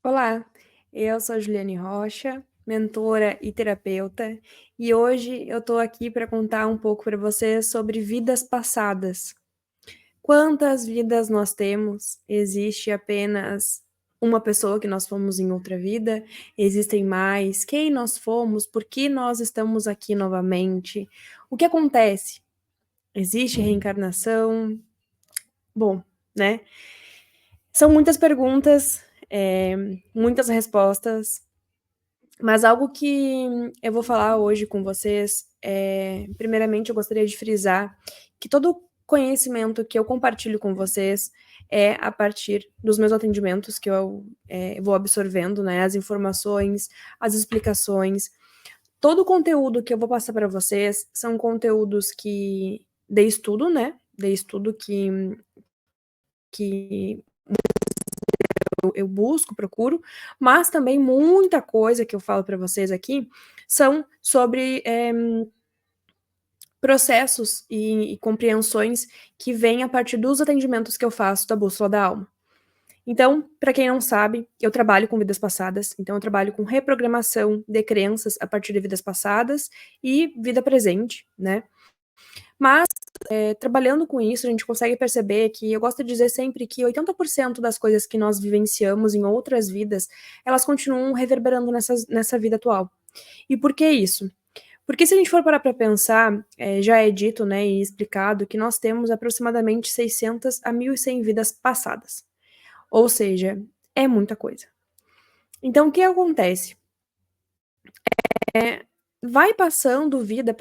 Olá, eu sou a Juliane Rocha, mentora e terapeuta, e hoje eu tô aqui para contar um pouco para vocês sobre vidas passadas. Quantas vidas nós temos? Existe apenas uma pessoa que nós fomos em outra vida? Existem mais? Quem nós fomos? Por que nós estamos aqui novamente? O que acontece? Existe reencarnação? Bom, né? São muitas perguntas, muitas respostas. Mas algo que eu vou falar hoje com vocês, primeiramente eu gostaria de frisar que todo conhecimento que eu compartilho com vocês é a partir dos meus atendimentos que eu vou absorvendo, né, as informações, as explicações. Todo o conteúdo que eu vou passar para vocês são conteúdos que de estudo, né, de estudo que eu busco, procuro, mas também muita coisa que eu falo para vocês aqui são sobre processos e compreensões que vêm a partir dos atendimentos que eu faço da Bússola da Alma. Então, para quem não sabe, eu trabalho com vidas passadas, então eu trabalho com reprogramação de crenças a partir de vidas passadas e vida presente, né? Mas, trabalhando com isso, a gente consegue perceber que eu gosto de dizer sempre que 80% das coisas que nós vivenciamos em outras vidas, elas continuam reverberando nessa vida atual. E por que isso? Porque se a gente for parar para pensar, já é dito, né, e explicado que nós temos aproximadamente 600 a 1.100 vidas passadas. Ou seja, é muita coisa. Então, o que acontece? Vai passando vida,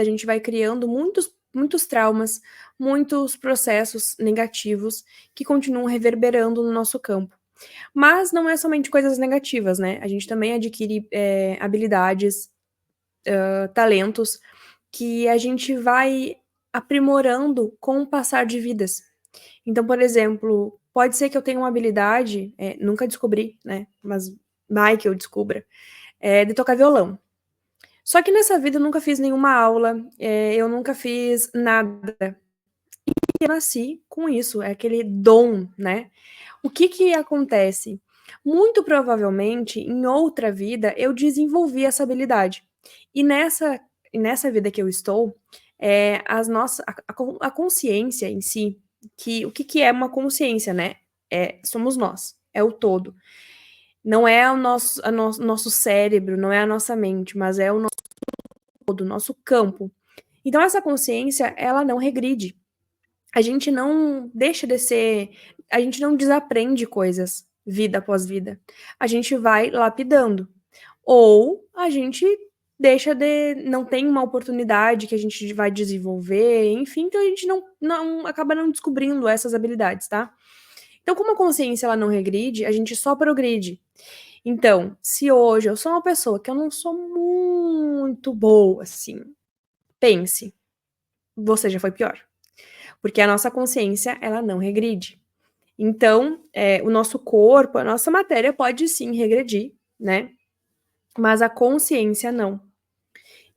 a gente vai criando muitos traumas, muitos processos negativos que continuam reverberando no nosso campo. Mas não é somente coisas negativas, né? A gente também adquire habilidades, talentos que a gente vai aprimorando com o passar de vidas. Então, por exemplo, pode ser que eu tenha uma habilidade, nunca descobri, né? Mas vai que eu descubra, de tocar violão. Só que nessa vida eu nunca fiz nenhuma aula, eu nunca fiz nada. E eu nasci com isso, é aquele dom, né? O que que acontece? Muito provavelmente, em outra vida, eu desenvolvi essa habilidade. E nessa vida que eu estou, a consciência em si, que o que que é uma consciência, né? Somos nós, é o todo. Não é nosso cérebro, não é a nossa mente, mas é o nosso todo, o nosso campo. Então essa consciência, ela não regride. A gente não deixa de ser, a gente não desaprende coisas vida após vida. A gente vai lapidando. Ou a gente não tem uma oportunidade que a gente vai desenvolver, enfim, então a gente não acaba não descobrindo essas habilidades, tá? Então, como a consciência ela não regride, a gente só progride. Então, se hoje eu sou uma pessoa que eu não sou muito boa, assim, pense, você já foi pior. Porque a nossa consciência, ela não regride. Então, o nosso corpo, a nossa matéria pode sim regredir, né? Mas a consciência não.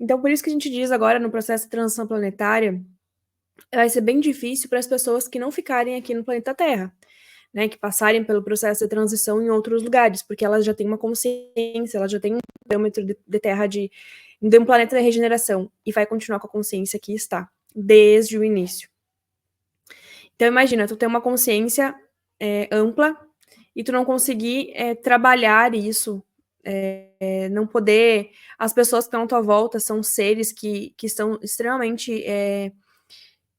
Então, por isso que a gente diz agora no processo de transição planetária, vai ser bem difícil para as pessoas que não ficarem aqui no planeta Terra, né? Que passarem pelo processo de transição em outros lugares, porque elas já têm uma consciência, elas já têm um parâmetro de Terra de um planeta de regeneração e vai continuar com a consciência que está desde o início. Então imagina, tu ter uma consciência ampla e tu não conseguir trabalhar isso, não poder. As pessoas que estão à tua volta são seres que estão extremamente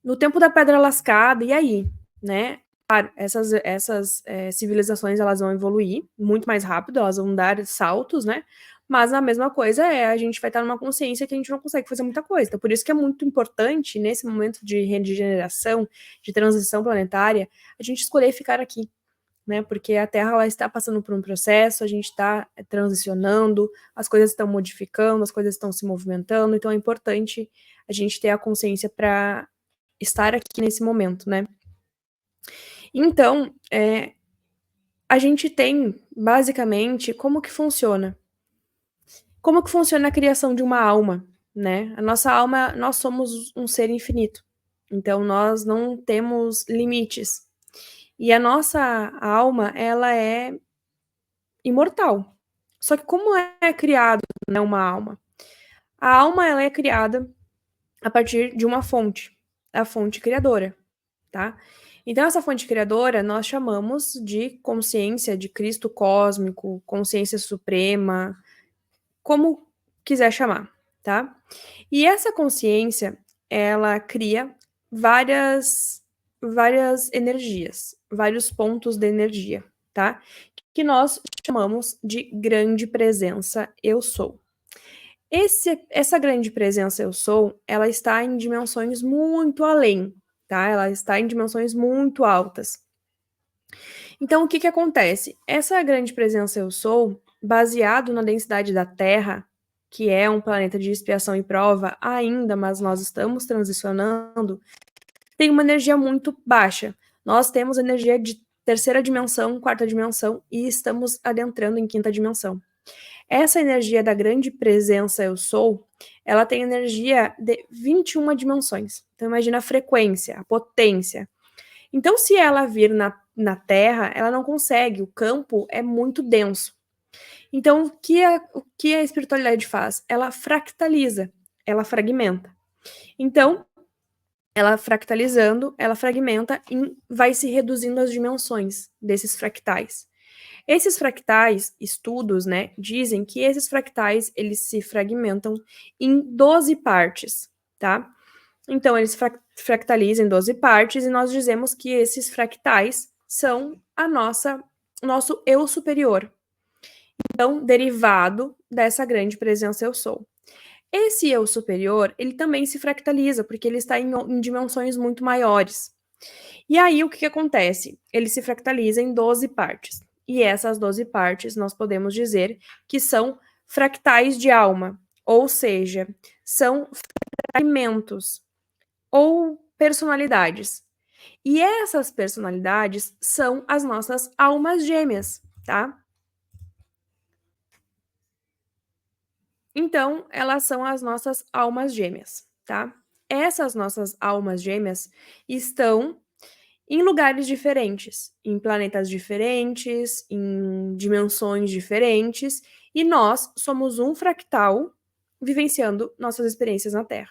no tempo da pedra lascada, e aí, né? Claro, essas civilizações elas vão evoluir muito mais rápido, elas vão dar saltos, né? Mas a mesma coisa a gente vai estar numa consciência que a gente não consegue fazer muita coisa. Então, por isso que é muito importante, nesse momento de regeneração, de transição planetária, a gente escolher ficar aqui, né? Porque a Terra ela está passando por um processo, a gente está transicionando, as coisas estão modificando, as coisas estão se movimentando, então é importante a gente ter a consciência para estar aqui nesse momento, né? Então, a gente tem, basicamente, como que funciona? Como que funciona a criação de uma alma, né? A nossa alma, nós somos um ser infinito. Então, nós não temos limites. E a nossa alma, ela é imortal. Só que como é criado, né, uma alma? A alma, ela é criada a partir de uma fonte, a fonte criadora, tá? Então, essa fonte criadora nós chamamos de consciência de Cristo cósmico, consciência suprema, como quiser chamar, tá? E essa consciência, ela cria várias energias, vários pontos de energia, tá? Que nós chamamos de grande presença eu sou. Essa grande presença eu sou, ela está em dimensões muito além, tá? Ela está em dimensões muito altas. Então, o que que acontece? Essa grande presença eu sou, baseado na densidade da Terra, que é um planeta de expiação e prova ainda, mas nós estamos transicionando, tem uma energia muito baixa. Nós temos energia de terceira dimensão, quarta dimensão e estamos adentrando em quinta dimensão. Essa energia da grande presença eu sou, ela tem energia de 21 dimensões. Então imagina a frequência, a potência. Então se ela vir na Terra, ela não consegue, o campo é muito denso. Então o que a espiritualidade faz? Ela fractaliza, ela fragmenta. Então, ela fractalizando, ela fragmenta e vai se reduzindo as dimensões desses fractais. Esses fractais, estudos, né, dizem que esses fractais, eles se fragmentam em 12 partes, tá? Então, eles fractalizam em 12 partes e nós dizemos que esses fractais são nosso eu superior. Então, derivado dessa grande presença eu sou. Esse eu superior, ele também se fractaliza, porque ele está em dimensões muito maiores. E aí, o que acontece? Ele se fractaliza em 12 partes. E essas 12 partes nós podemos dizer que são fractais de alma, ou seja, são fragmentos ou personalidades. E essas personalidades são as nossas almas gêmeas, tá? Então, elas são as nossas almas gêmeas, tá? Essas nossas almas gêmeas estão em lugares diferentes, em planetas diferentes, em dimensões diferentes, e nós somos um fractal vivenciando nossas experiências na Terra.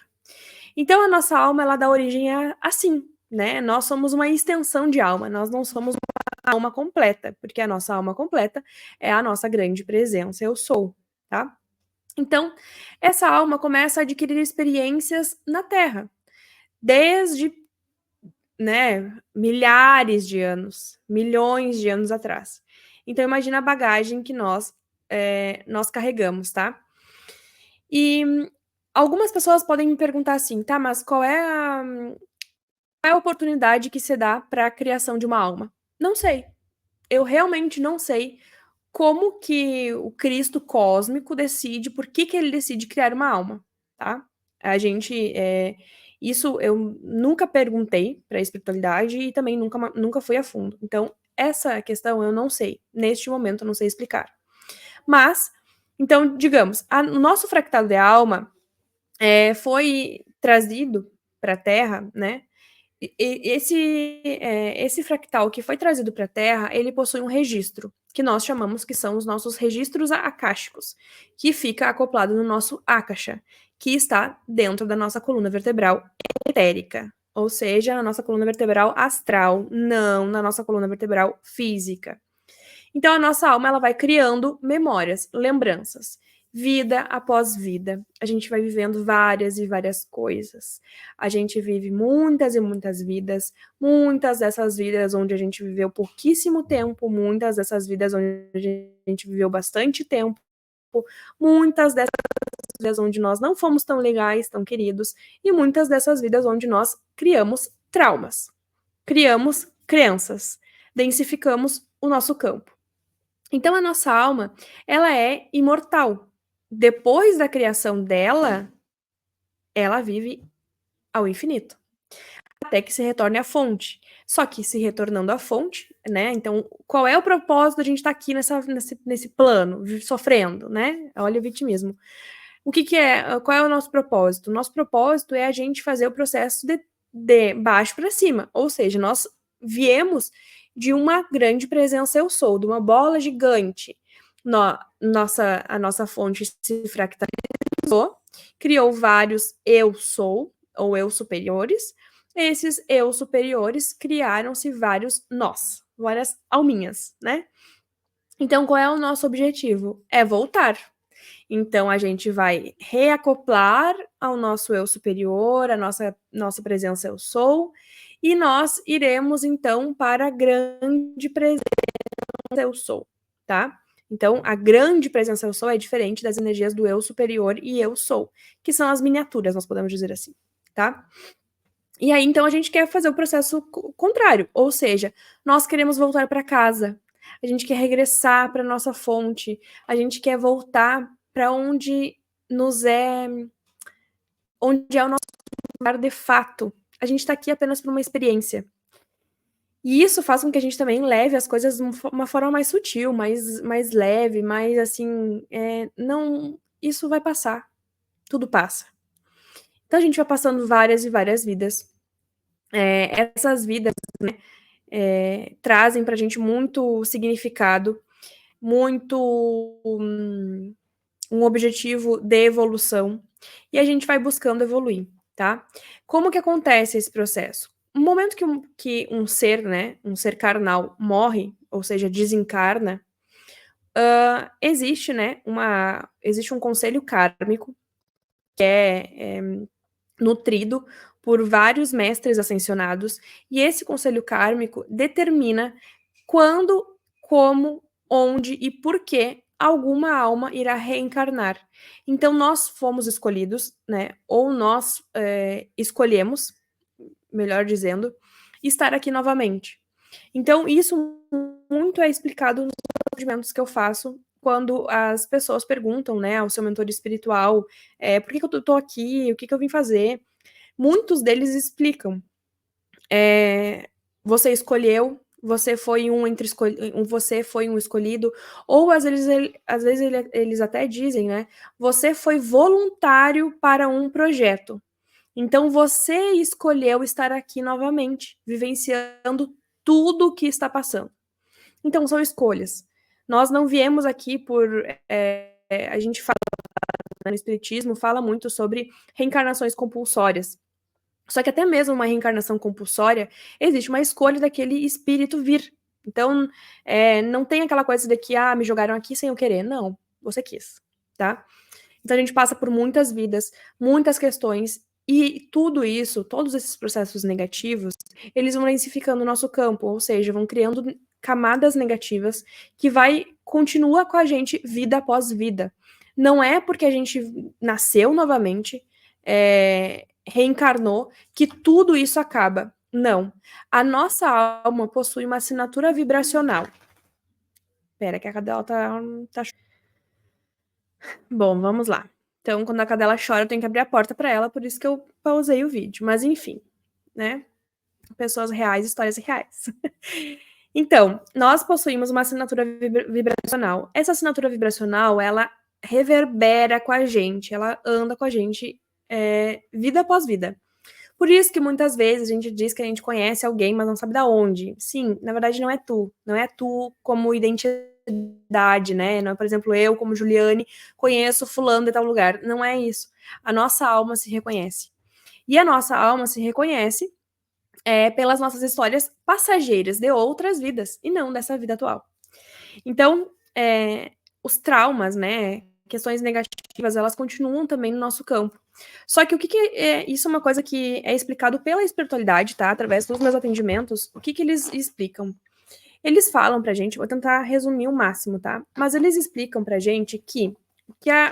Então a nossa alma, ela dá origem assim, né? Nós somos uma extensão de alma, nós não somos uma alma completa, porque a nossa alma completa é a nossa grande presença, eu sou, tá? Então, essa alma começa a adquirir experiências na Terra, desde, né, milhares de anos, milhões de anos atrás. Então, imagina a bagagem que nós carregamos, tá? E algumas pessoas podem me perguntar assim, tá, mas qual é a oportunidade que se dá para a criação de uma alma? Não sei. Eu realmente não sei como que o Cristo cósmico decide, por que ele decide criar uma alma, tá? A gente, isso eu nunca perguntei para a espiritualidade e também nunca fui a fundo. Então, essa questão eu não sei. Neste momento eu não sei explicar. Mas, então, digamos, o nosso fractal de alma foi trazido para a Terra, né? Esse fractal que foi trazido para a Terra, ele possui um registro, que nós chamamos que são os nossos registros akáshicos, que fica acoplado no nosso akasha, que está dentro da nossa coluna vertebral etérica, ou seja, na nossa coluna vertebral astral, não na nossa coluna vertebral física. Então a nossa alma, ela vai criando memórias, lembranças. Vida após vida. A gente vai vivendo várias e várias coisas. A gente vive muitas e muitas vidas, muitas dessas vidas onde a gente viveu pouquíssimo tempo, muitas dessas vidas onde a gente viveu bastante tempo, muitas dessas vidas onde nós não fomos tão legais, tão queridos, e muitas dessas vidas onde nós criamos traumas, criamos crenças, densificamos o nosso campo. Então a nossa alma, ela é imortal. Depois da criação dela, ela vive ao infinito, até que se retorne à fonte. Só que se retornando à fonte, né? Então, qual é o propósito da gente estar aqui nesse plano, sofrendo, né? Olha o vitimismo. O que é? Qual é o nosso propósito? O nosso propósito é a gente fazer o processo de baixo para cima. Ou seja, nós viemos de uma grande presença eu sou, de uma bola gigante. a nossa fonte se fractalizou, criou vários eu sou, ou eu superiores. Esses eu superiores criaram-se vários nós, várias alminhas, né? Então, qual é o nosso objetivo? É voltar. Então, a gente vai reacoplar ao nosso eu superior, a nossa presença eu sou, e nós iremos, então, para a grande presença eu sou, tá? Então, a grande presença eu sou é diferente das energias do eu superior e eu sou, que são as miniaturas, nós podemos dizer assim, tá? E aí, então, a gente quer fazer o processo contrário, ou seja, nós queremos voltar para casa, a gente quer regressar para nossa fonte, a gente quer voltar para onde é o nosso lugar de fato. A gente está aqui apenas por uma experiência. E isso faz com que a gente também leve as coisas de uma forma mais sutil, mais leve, mais assim, não, isso vai passar, tudo passa. Então a gente vai passando várias e várias vidas. Essas vidas, né, trazem pra gente muito significado, muito um objetivo de evolução, e a gente vai buscando evoluir, tá? Como que acontece esse processo? No momento que um ser, né, um ser carnal morre, ou seja, desencarna, existe, né, existe um conselho kármico que é nutrido por vários mestres ascensionados, e esse conselho kármico determina quando, como, onde e por que alguma alma irá reencarnar. Então, nós fomos escolhidos, né? Ou nós escolhemos, melhor dizendo, estar aqui novamente. Então, isso muito é explicado nos atendimentos que eu faço quando as pessoas perguntam, né, ao seu mentor espiritual, por que eu tô aqui, o que eu vim fazer? Muitos deles explicam. Você escolheu, você foi você foi um escolhido, ou às vezes eles até dizem, né? Você foi voluntário para um projeto. Então você escolheu estar aqui novamente, vivenciando tudo o que está passando. Então são escolhas. Nós não viemos aqui por. A gente fala no Espiritismo, fala muito sobre reencarnações compulsórias. Só que até mesmo uma reencarnação compulsória, existe uma escolha daquele espírito vir. Então, não tem aquela coisa de que, me jogaram aqui sem eu querer. Não, você quis, tá? Então a gente passa por muitas vidas, muitas questões, e tudo isso, todos esses processos negativos, eles vão densificando o nosso campo, ou seja, vão criando camadas negativas que continua com a gente vida após vida. Não é porque a gente nasceu novamente, reencarnou, que tudo isso acaba. Não. A nossa alma possui uma assinatura vibracional. Pera, que a cadela tá. Bom, vamos lá. Então, quando a cadela chora, eu tenho que abrir a porta para ela, por isso que eu pausei o vídeo. Mas enfim, né? Pessoas reais, histórias reais. Então, nós possuímos uma assinatura vibracional. Essa assinatura vibracional, ela reverbera com a gente, ela anda com a gente vida após vida. Por isso que muitas vezes a gente diz que a gente conhece alguém, mas não sabe da onde. Sim, na verdade não é tu. Não é tu como identidade, né? Não é, por exemplo, eu, como Juliane, conheço fulano de tal lugar. Não é isso. A nossa alma se reconhece. E a nossa alma se reconhece pelas nossas histórias passageiras de outras vidas, e não dessa vida atual. Então, os traumas, né? Questões negativas, elas continuam também no nosso campo. Só que isso é uma coisa que é explicado pela espiritualidade, tá? Através dos meus atendimentos, o que eles explicam? Eles falam pra gente, vou tentar resumir o máximo, tá? Mas eles explicam pra gente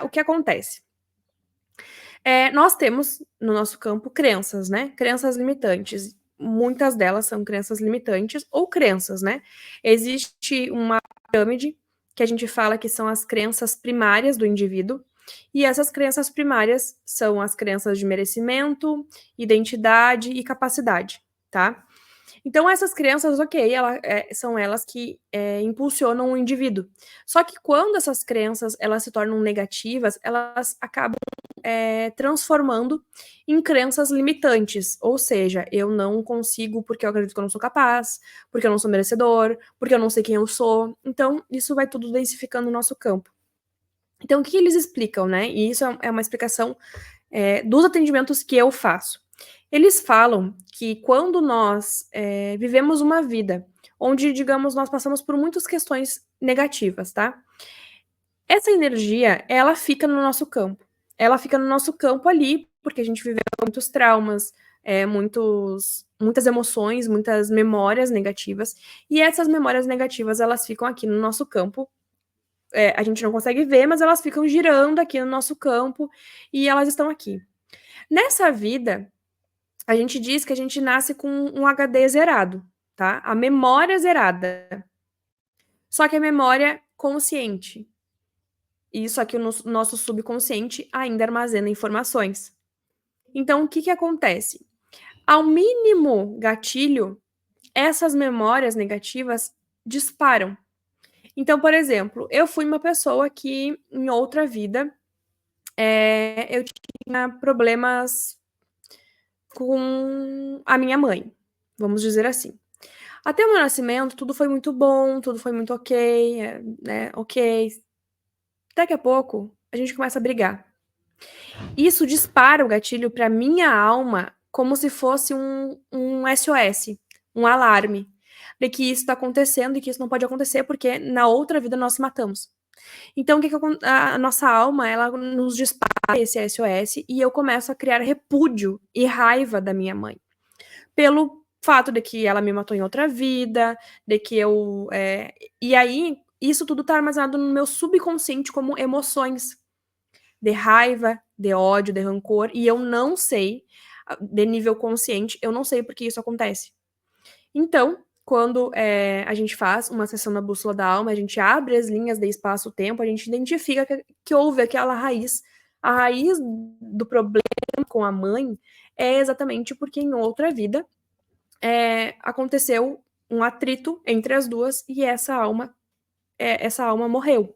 o que acontece. Nós temos no nosso campo crenças, né? Crenças limitantes. Muitas delas são crenças limitantes ou crenças, né? Existe uma pirâmide que a gente fala que são as crenças primárias do indivíduo, e essas crenças primárias são as crenças de merecimento, identidade e capacidade, tá? Então essas crenças, ok, são elas que impulsionam o indivíduo. Só que quando essas crenças elas se tornam negativas, elas acabam transformando em crenças limitantes. Ou seja, eu não consigo porque eu acredito que eu não sou capaz, porque eu não sou merecedor, porque eu não sei quem eu sou. Então, isso vai tudo densificando o nosso campo. Então, o que eles explicam, né? E isso é uma explicação dos atendimentos que eu faço. Eles falam que quando nós vivemos uma vida onde, digamos, nós passamos por muitas questões negativas, tá? Essa energia, ela fica no nosso campo. Ela fica no nosso campo ali, porque a gente viveu muitos traumas, muitas emoções, muitas memórias negativas, e essas memórias negativas, elas ficam aqui no nosso campo. A gente não consegue ver, mas elas ficam girando aqui no nosso campo, e elas estão aqui. Nessa vida, a gente diz que a gente nasce com um HD zerado, tá? A memória zerada. Só que a memória consciente. Isso aqui o nosso subconsciente ainda armazena informações. Então, o que que acontece? Ao mínimo gatilho, essas memórias negativas disparam. Então, por exemplo, eu fui uma pessoa que, em outra vida, eu tinha problemas com a minha mãe, vamos dizer assim. Até o meu nascimento, tudo foi muito bom, tudo foi muito ok, né? Ok. Daqui a pouco, a gente começa a brigar. Isso dispara o gatilho para minha alma como se fosse um SOS, um alarme, de que isso está acontecendo e que isso não pode acontecer porque na outra vida nós se matamos. Então, o que a nossa alma, ela nos dispara esse SOS e eu começo a criar repúdio e raiva da minha mãe. Pelo fato de que ela me matou em outra vida, de que eu... E aí, isso tudo tá armazenado no meu subconsciente como emoções de raiva, de ódio, de rancor, e eu não sei, de nível consciente, eu não sei porque isso acontece. Então, quando a gente faz uma sessão na bússola da alma, a gente abre as linhas de espaço-tempo, a gente identifica que houve aquela raiz. A raiz do problema com a mãe é exatamente porque em outra vida aconteceu um atrito entre as duas e essa alma morreu.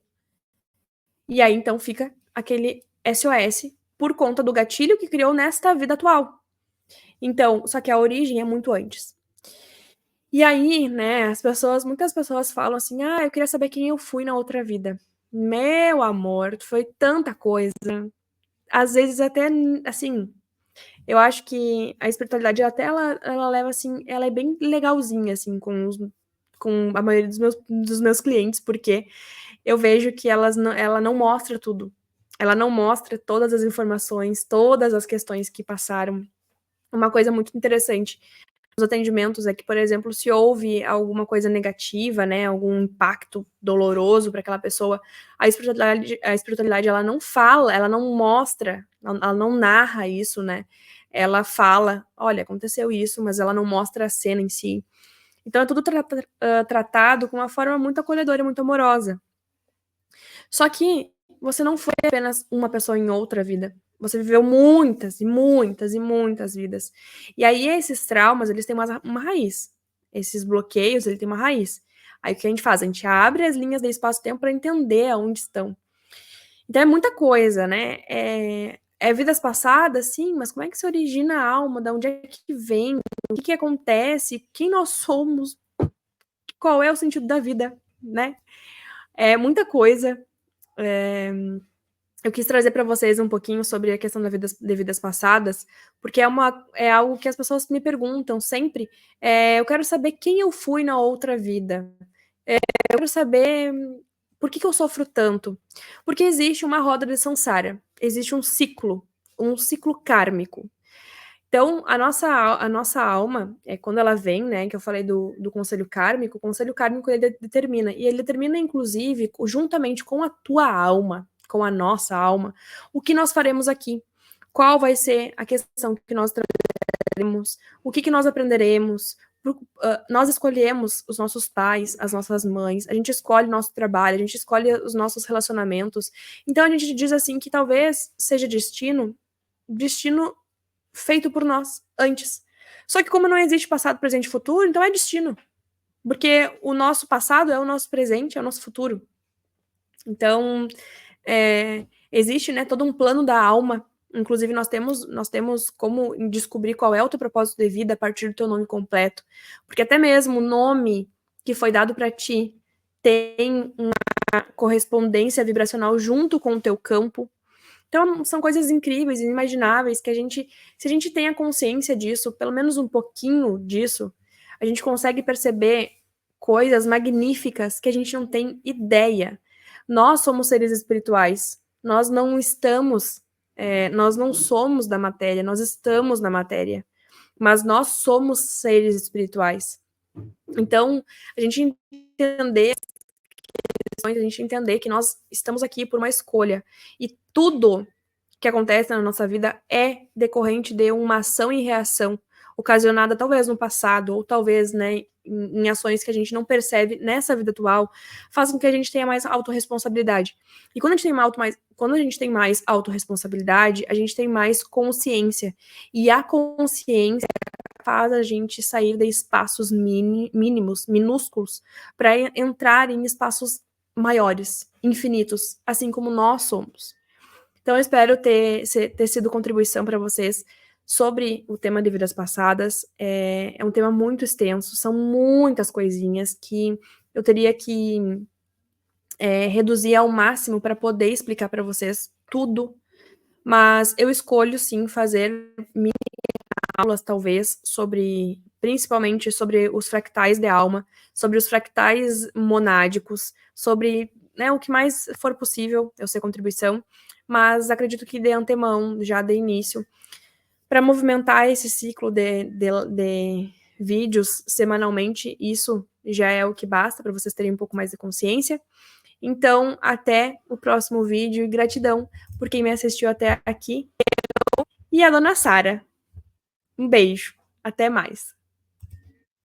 E aí, então, fica aquele SOS por conta do gatilho que criou nesta vida atual. Então, só que a origem é muito antes. E aí, né, muitas pessoas falam assim, eu queria saber quem eu fui na outra vida. Meu amor, foi tanta coisa. Às vezes até, assim, eu acho que a espiritualidade até ela leva, assim, ela é bem legalzinha, assim, com a maioria dos meus clientes, porque eu vejo que ela não mostra tudo. Ela não mostra todas as informações, todas as questões que passaram. Uma coisa muito interessante nos atendimentos é que, por exemplo, se houve alguma coisa negativa, né, algum impacto doloroso para aquela pessoa, a espiritualidade ela não fala, ela não mostra, ela não narra isso, né? Ela fala, olha, aconteceu isso, mas ela não mostra a cena em si. Então é tudo tratado com uma forma muito acolhedora e muito amorosa. Só que você não foi apenas uma pessoa em outra vida. Você viveu muitas e muitas e muitas vidas. E aí esses traumas, eles têm uma raiz. Esses bloqueios, ele tem uma raiz. Aí o que a gente faz? A gente abre as linhas de espaço-tempo para entender aonde estão. Então é muita coisa, né? Vidas passadas, sim, mas como é que se origina a alma? Da onde é que vem? O que acontece? Quem nós somos? Qual é o sentido da vida, né? É muita coisa. Eu quis trazer para vocês um pouquinho sobre a questão de vidas passadas, porque é algo que as pessoas me perguntam sempre. Eu quero saber quem eu fui na outra vida. Eu quero saber por que eu sofro tanto. Porque existe uma roda de samsara, existe um ciclo kármico. Então, a nossa alma, quando ela vem, né, que eu falei do conselho kármico, o conselho kármico ele determina, e ele determina, inclusive, juntamente com a tua alma, com a nossa alma, o que nós faremos aqui. Qual vai ser a questão que nós traremos, o que nós aprenderemos. Nós escolhemos os nossos pais, as nossas mães, a gente escolhe o nosso trabalho, a gente escolhe os nossos relacionamentos. Então, a gente diz assim que talvez seja destino feito por nós antes. Só que como não existe passado, presente e futuro, então é destino. Porque o nosso passado é o nosso presente, é o nosso futuro. Então, existe, né, todo um plano da alma. Inclusive, nós temos como descobrir qual é o teu propósito de vida a partir do teu nome completo. Porque até mesmo o nome que foi dado para ti tem uma correspondência vibracional junto com o teu campo. Então, são coisas incríveis, inimagináveis, que se a gente tem a consciência disso, pelo menos um pouquinho disso, a gente consegue perceber coisas magníficas que a gente não tem ideia. Nós somos seres espirituais. Nós não estamos, nós não somos da matéria, nós estamos na matéria. Mas nós somos seres espirituais. Então, a gente entender que nós estamos aqui por uma escolha. E tudo que acontece na nossa vida é decorrente de uma ação e reação, ocasionada talvez no passado, ou talvez, né, em ações que a gente não percebe nessa vida atual, faz com que a gente tenha mais autorresponsabilidade. E quando a gente tem mais autorresponsabilidade, a gente tem mais consciência. E a consciência faz a gente sair de espaços mínimos, minúsculos, para entrar em espaços maiores, infinitos, assim como nós somos. Então, eu espero ter sido contribuição para vocês sobre o tema de vidas passadas. É um tema muito extenso, são muitas coisinhas que eu teria que reduzir ao máximo para poder explicar para vocês tudo, mas eu escolho, sim, fazer mini aulas, talvez, principalmente sobre os fractais de alma, sobre os fractais monádicos, sobre, né, o que mais for possível eu ser contribuição, mas acredito que de antemão, já de início, para movimentar esse ciclo de vídeos semanalmente, isso já é o que basta para vocês terem um pouco mais de consciência. Então, até o próximo vídeo e gratidão por quem me assistiu até aqui. E a dona Sara. Um beijo. Até mais.